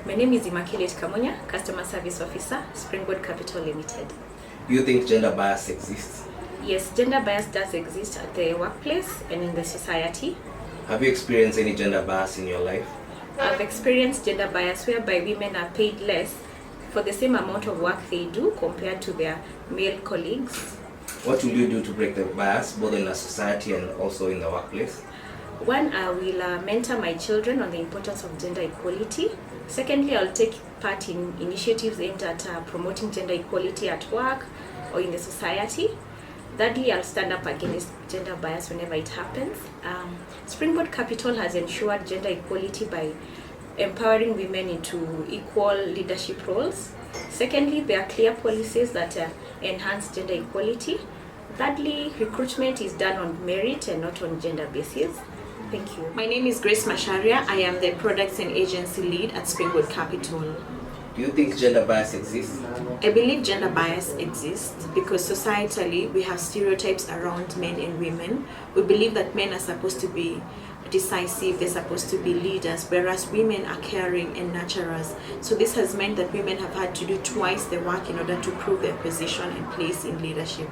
My name is Immaculate Kamunya, Customer Service Officer, Springboard Capital Limited. Do you think gender bias exists? Yes, gender bias does exist at the workplace and in the society. Have you experienced any gender bias in your life? I've experienced gender bias whereby women are paid less for the same amount of work they do compared to their male colleagues. What will you do to break the bias both in the society and also in the workplace? One, I will mentor my children on the importance of gender equality. Secondly, I'll take part in initiatives aimed at promoting gender equality at work or in the society. Thirdly, I'll stand up against gender bias whenever it happens. Springboard Capital has ensured gender equality by empowering women into equal leadership roles. Secondly, there are clear policies that enhance gender equality. Thirdly, recruitment is done on merit and not on gender basis. Thank you. My name is Grace Masharia. I am the Products and Agency Lead at Springboard Capital. Do you think gender bias exists? I believe gender bias exists because societally we have stereotypes around men and women. We believe that men are supposed to be decisive, they're supposed to be leaders, whereas women are caring and nurturers. So this has meant that women have had to do twice the work in order to prove their position and place in leadership.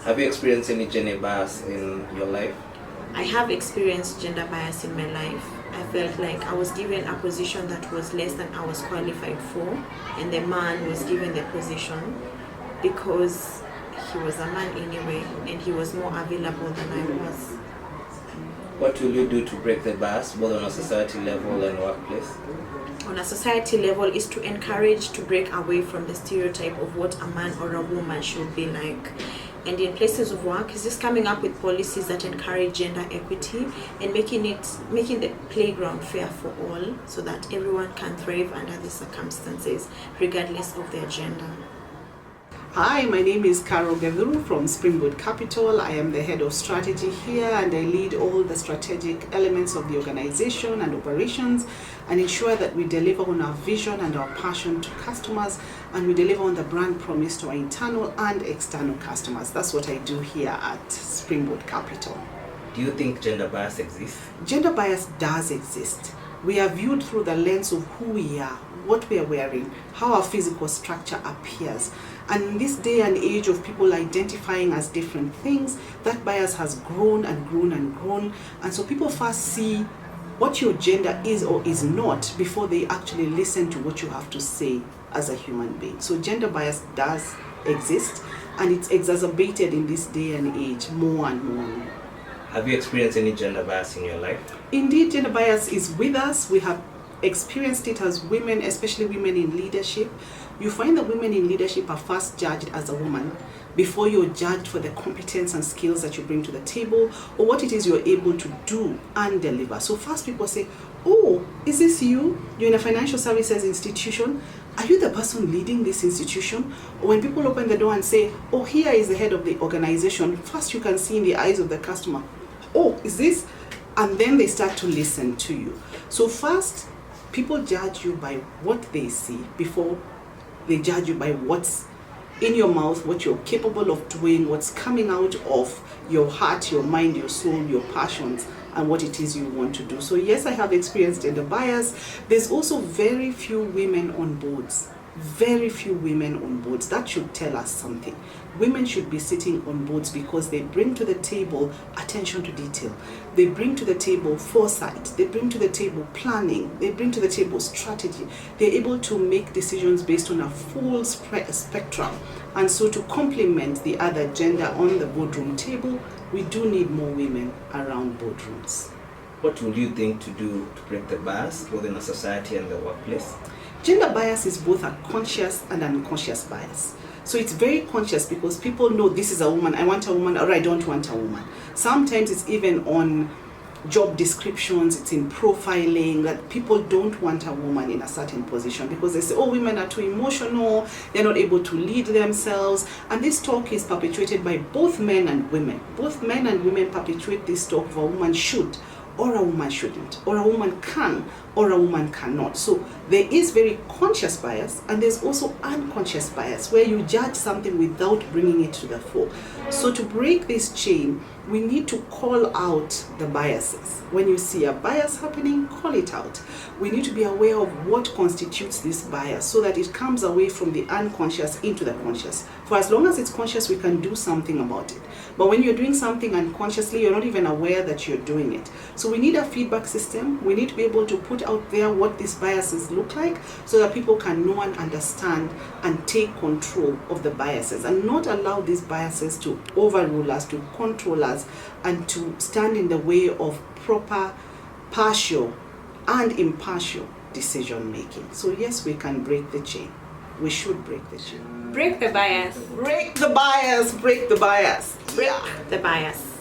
Have you experienced any gender bias in your life? I have experienced gender bias in my life. I felt like I was given a position that was less than I was qualified for, and the man was given the position because he was a man anyway and he was more available than I was. What will you do to break the bias both on a society level and workplace? On a society level is to encourage to break away from the stereotype of what a man or a woman should be like. And in places of work is just coming up with policies that encourage gender equity and making the playground fair for all so that everyone can thrive under the circumstances regardless of their gender. Hi, my name is Carol Gavuru from Springboard Capital. I am the head of strategy here and I lead all the strategic elements of the organization and operations and ensure that we deliver on our vision and our passion to customers and we deliver on the brand promise to our internal and external customers. That's what I do here at Springboard Capital. Do you think gender bias exists? Gender bias does exist. We are viewed through the lens of who we are, what we are wearing, how our physical structure appears. And in this day and age of people identifying as different things, that bias has grown and grown and grown. And so people first see what your gender is or is not before they actually listen to what you have to say as a human being. So gender bias does exist and it's exacerbated in this day and age more and more and more. Have you experienced any gender bias in your life? Indeed, gender bias is with us. We have experienced it as women, especially women in leadership. You find that women in leadership are first judged as a woman before you're judged for the competence and skills that you bring to the table or what it is you're able to do and deliver. So first people say, oh, is this you? You're in a financial services institution. Are you the person leading this institution? Or when people open the door and say, oh, here is the head of the organization, first you can see in the eyes of the customer, oh, is this? And then they start to listen to you. So first, people judge you by what they see before they judge you by what's in your mouth, what you're capable of doing, what's coming out of your heart, your mind, your soul, your passions, and what it is you want to do. So yes, I have experienced gender bias. There's also very few women on boards. Very few women on boards. That should tell us something. Women should be sitting on boards because they bring to the table attention to detail. They bring to the table foresight. They bring to the table planning. They bring to the table strategy. They're able to make decisions based on a full spectrum. And so to complement the other gender on the boardroom table, we do need more women around boardrooms. What would you think to do to break the bias both in a society and the workplace? Gender bias is both a conscious and unconscious bias. So it's very conscious because people know this is a woman, I want a woman, or I don't want a woman. Sometimes it's even on job descriptions, it's in profiling that people don't want a woman in a certain position because they say, oh, women are too emotional, they're not able to lead themselves. And this talk is perpetuated by both men and women. Both men and women perpetuate this talk of a woman should, or a woman shouldn't, or a woman can, or a woman cannot. So there is very conscious bias and there's also unconscious bias where you judge something without bringing it to the fore. So to break this chain, we need to call out the biases. When you see a bias happening, call it out. We need to be aware of what constitutes this bias so that it comes away from the unconscious into the conscious. For as long as it's conscious, we can do something about it. But when you're doing something unconsciously, you're not even aware that you're doing it. So we need a feedback system. We need to be able to put out there what these biases look like so that people can know and understand and take control of the biases and not allow these biases to overrule us, to control us, and to stand in the way of proper, partial, and impartial decision making. So yes, we can break the chain. We should break the chain. Break the bias. Break the bias. Break the bias. Break the bias.